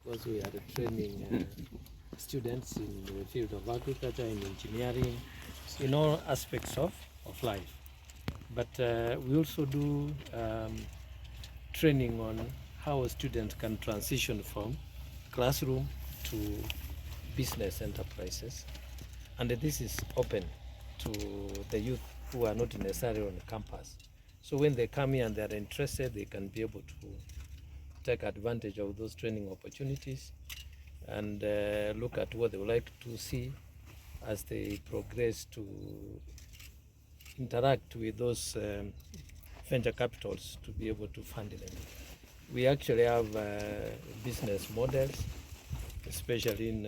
because we are training students in the field of agriculture, in engineering, in all aspects of life. But we also do training on how a student can transition from classroom to business enterprises. And this is open to the youth who are not necessarily on campus. So when they come here and they are interested, they can be able to take advantage of those training opportunities and look at what they would like to see as they progress to interact with those venture capitals to be able to fund them. We actually have business models, especially in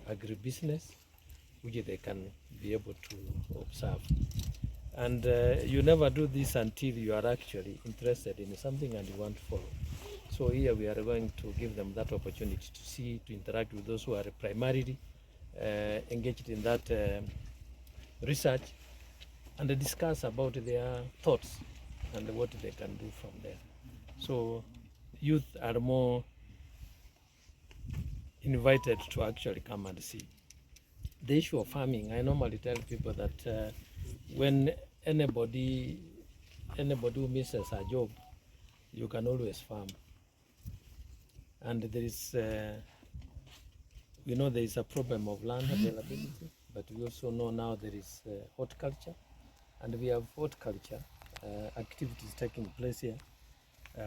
agribusiness, which they can be able to observe. And you never do this until you are actually interested in something and you want to follow. So here we are going to give them that opportunity to see, to interact with those who are primarily engaged in that research, and discuss about their thoughts and what they can do from there. So youth are more invited to actually come and see. The issue of farming, I normally tell people that when anybody who misses a job, you can always farm. And there is, we know there is a problem of land availability, but we also know now there is horticulture, and we have horticulture activities taking place here,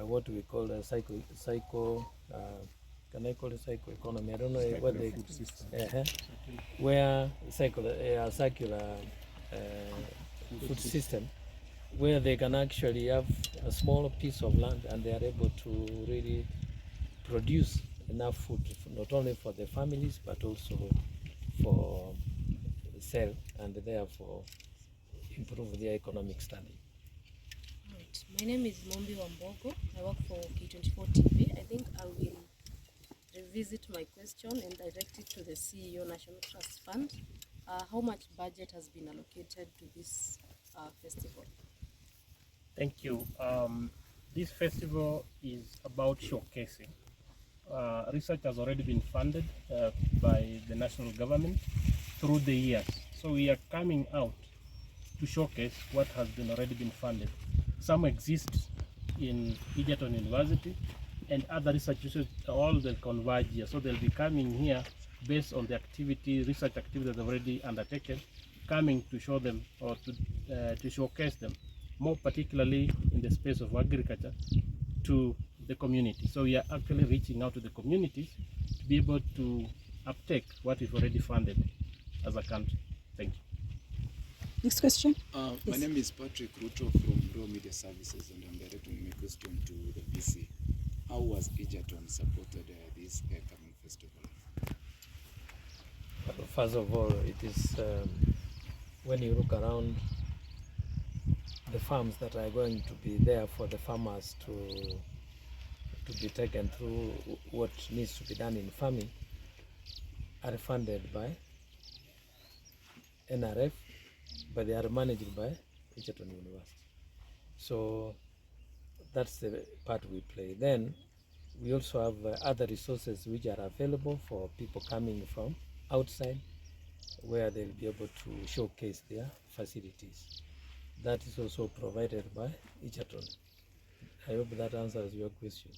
what we call a can I call it psycho-economy? I don't know what they where circular food system, where they can actually have a small piece of land and they are able to really produce enough food, not only for the families but also for sale, and therefore improve their economic standing. Right. My name is Mombi Wambogo. I work for K24 TV. I think I will revisit my question and direct it to the CEO, National Trust Fund. How much budget has been allocated to this festival? Thank you. This festival is about showcasing. Research has already been funded by the national government through the years. So we are coming out to showcase what has already been funded. Some exist in Egerton University, and other research institutes, all will converge here. So they'll be coming here based on the research activities that they've already undertaken, coming to show them or to showcase them, more particularly in the space of agriculture, to the community. So we are actually reaching out to the communities to be able to uptake what we've already funded as a country. Thank you. Next question. My name is Patrick Ruto from Raw Media Services, and I'm directing my question to the BC. How was Egerton supported this coming festival? First of all, it is when you look around the farms that are going to be there for the farmers to be taken through what needs to be done in farming are funded by NRF, but they are managed by Egerton University. So that's the part we play. Then we also have other resources which are available for people coming from outside, where they'll be able to showcase their facilities. That is also provided by Egerton. I hope that answers your question.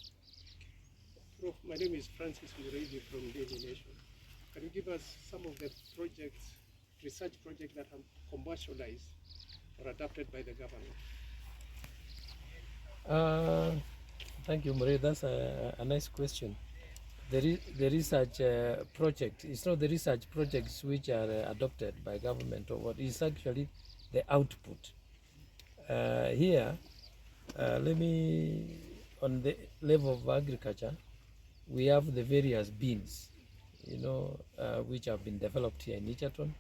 Prof, my name is Francis Muridi from Daily Nation. Can you give us some of the research projects that have commercialized or adopted by the government? Thank you, Murray. That's a nice question. The research project, it's not the research projects which are adopted by government or what is actually the output. Here, let me, on the level of agriculture, we have the various beans, which have been developed here in Egerton,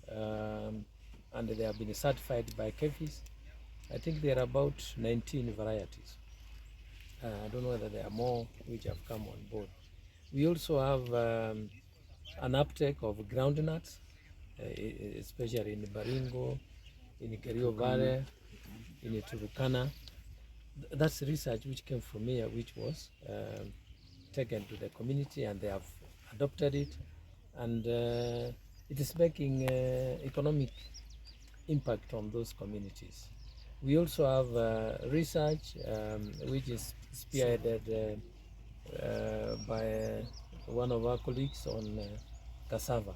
and they have been certified by KEFIS. I think there are about 19 varieties. I don't know whether there are more which have come on board. We also have an uptake of groundnuts, especially in Baringo, in Kerio Valley, in Turkana. That's research which came from here, which was taken to the community and they have adopted it, and it is making economic impact on those communities. We also have research which is spearheaded by one of our colleagues on cassava.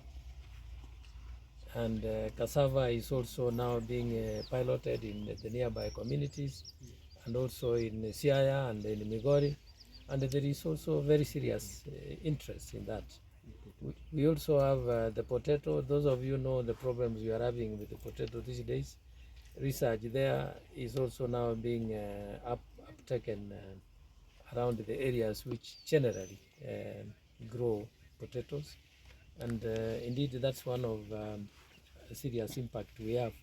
And cassava is also now being piloted in the nearby communities and also in Siaya and in Migori. And there is also very serious interest in that. We also have the potato. Those of you know the problems we are having with the potato these days. Research there is also now being uptaken around the areas which generally grow potatoes. And indeed, that's one of serious impact we have.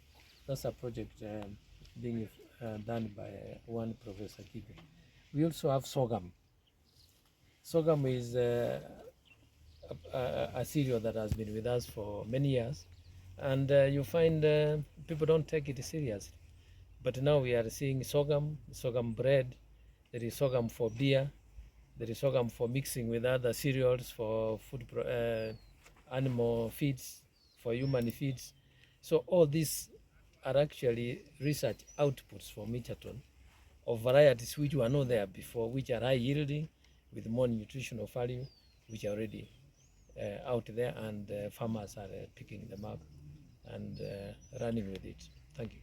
That's a project being done by one Professor Kibe. We also have sorghum. Sorghum is a cereal that has been with us for many years, and you find people don't take it seriously. But now we are seeing sorghum bread, there is sorghum for beer, there is sorghum for mixing with other cereals for food, animal feeds, for human feeds. So all these are actually research outputs from Egerton of varieties which were not there before, which are high yielding with more nutritional value, which are already out there, and farmers are picking them up and running with it. Thank you.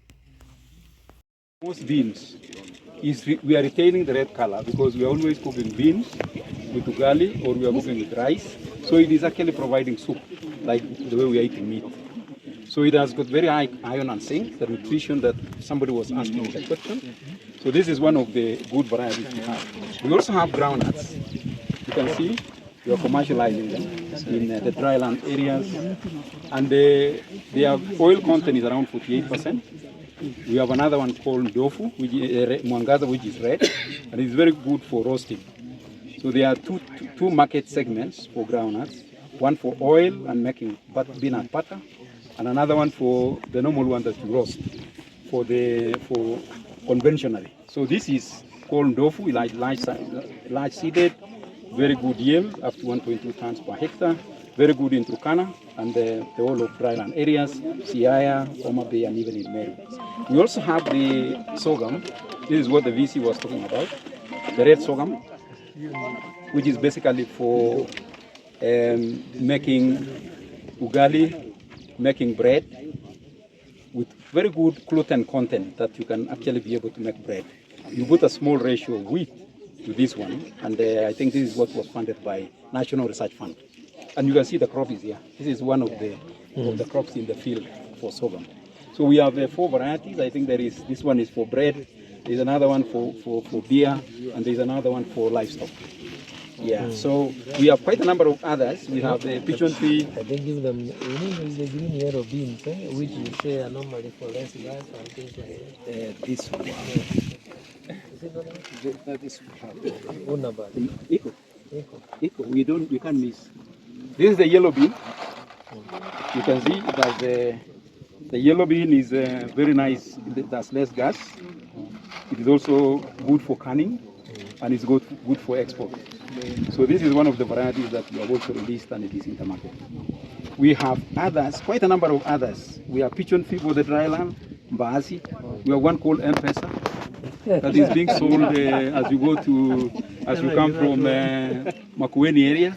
Most beans, we are retaining the red color because we are always cooking beans with ugali or we are cooking with rice. So it is actually providing soup, like the way we are eating meat. So it has got very high iron and zinc, the nutrition that somebody was asking the question. So this is one of the good varieties we have. We also have groundnuts. You can see we are commercializing them in the dryland areas. And their oil content is around 48%. We have another one called dofu, which is mwangaza, which is red, and it's very good for roasting. So there are two market segments for groundnuts, one for oil and making peanut butter, and another one for the normal one that you roast for conventionally. So this is called dofu, large seeded, very good yield, up to 1.2 tons per hectare. Very good in Turkana and the whole of dryland areas, Siaya, Homa Bay, and even in Meru. We also have the sorghum. This is what the VC was talking about, the red sorghum, which is basically for making ugali, making bread, with very good gluten content that you can actually be able to make bread. You put a small ratio of wheat to this one, and I think this is what was funded by National Research Fund. And you can see the crop is here. This is one of the crops in the field for sorghum. So we have 4 varieties. I think this one is for bread, there's another one for beer, and there's another one for livestock. Yeah, so we have quite a number of others. We have the pigeon tree. I think give them, the green yellow beans, which you say are normally for less gas and things like that. This one. This Eco. We can't miss. This is the yellow bean. You can see that the yellow bean is very nice. That's less gas. It is also good for canning, and it's good for export. So this is one of the varieties that we have also released, and it is in the market. We have others, quite a number of others. We have pigeon tree for the dryland, Mbaazi. We have one called M-Pesa that is being sold as you come from Makueni area.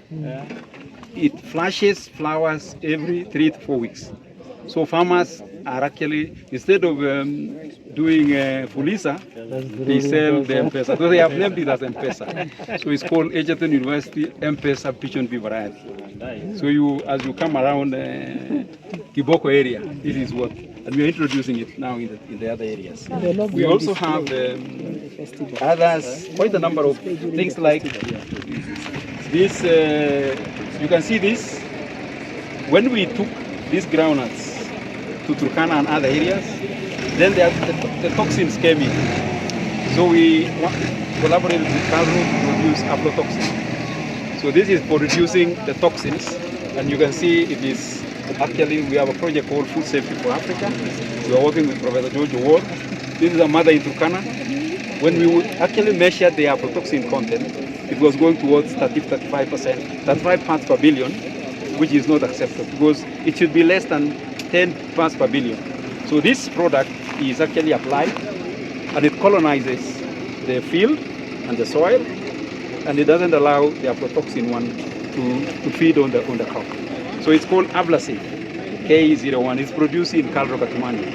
It flashes flowers every 3 to 4 weeks. So farmers are actually, instead of doing Fulisa, they sell the M-Pesa. So they have named it as M-Pesa. So it's called Egerton University M-Pesa Pigeon Bee variety. So as you come around Kiboko area, this is what, and we are introducing it now in the other areas. We also have others, quite a number of things like this. You can see this. When we took these groundnuts to Turkana and other areas, then the toxins came in. So we collaborated with Calro to produce aflatoxin. So this is for reducing the toxins, and you can see it is actually, we have a project called Food Safety for Africa. We are working with Professor George Ward. This is a mother in Turkana. When we would actually measure the aflatoxin content, it was going towards 35%, 35 parts per billion, which is not acceptable because it should be less than 10 parts per billion. So this product is actually applied and it colonizes the field and the soil, and it doesn't allow the aflatoxin one to feed on the crop. So it's called Avlasif K01. It's produced in Calro Katumani,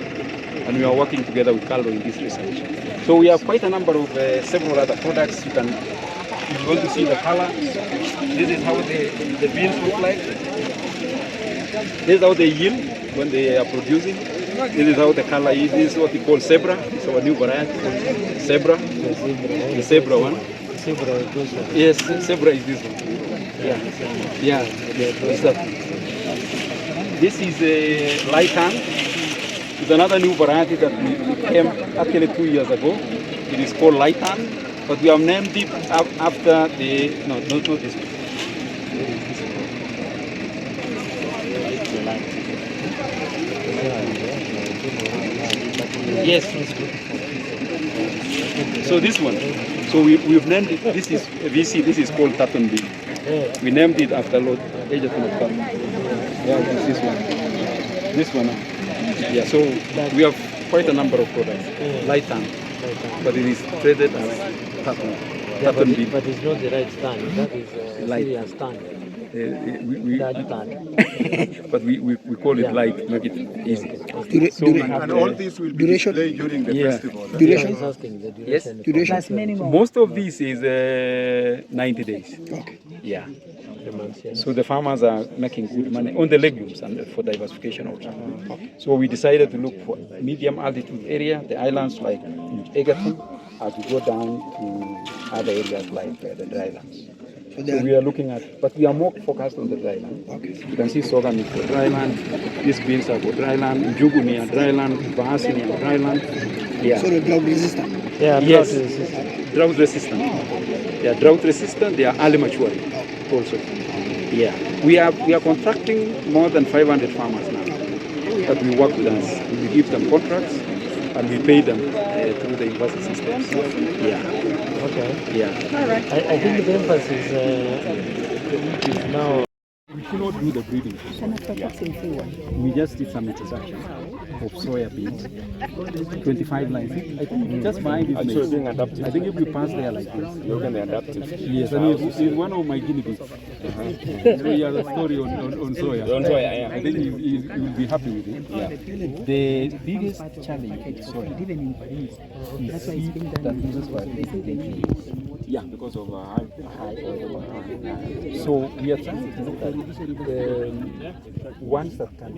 and we are working together with Calro in this research. So we have quite a number of several other products. If you want to see the color, this is how the beans look like. This is how they yield when they are producing. This is how the color is. This is what we call zebra. It's our new variety, zebra. The zebra one. Zebra is this one. Yes, zebra is this one. Yeah. This is a lightan. It's another new variety that we came actually 2 years ago. It is called lightan, but we have named it after the not this one. Yes. So this one. So we've named it. This is VC. This is called Taton B. We named it after Lord Egerton of Taton. Yeah, this one. This one. Yeah. So we have quite a number of products. Lightan, but it is traded as Taton. Taton B. But it's not the right stand. That is Syrian stand. But we call it light, make it easy. And all this will be displayed during the festival. Duration. The duration. Yes. Minimum. Most of this is 90 days. Okay. Yeah. 3 months, yes. So the farmers are making good money on the legumes and for diversification also. So we decided to look for medium altitude area, the islands like Egerton, as we go down to other areas like the drylands. So we are looking at, but we are more focused on the dryland. Okay. You can see sorghum is for dryland, these beans are for dryland, njugu near dryland, vaasi near dryland. Yeah. So the drought resistant. Yeah, Yes, drought resistant. Yeah, drought resistant. They are early maturing also. Yeah, we are contracting more than 500 farmers now that we work with us. We give them contracts and we pay them through the university systems. Yeah. Okay. Yeah. All right. I think the emphasis is now. We should not do the breeding. We just did some introduction of soya beans, 25 lines. I think just behind this And so being adaptive. I think if we pass there like this. You're going to be adaptive. Yes, and he's one of my guinea pigs. He has a story on soya. On soya, yeah. I think he will be happy with it. Yeah. The biggest challenge with soya is seed that uses variety. Yeah, because of high oil. So we are trying to look at ones that can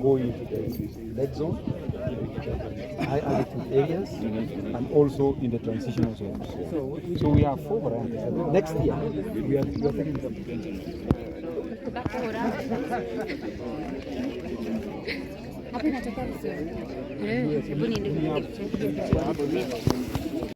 go into the red zone, high altitude areas, and also in the transitional zones. So we have 4 varieties. Next year we are taking them to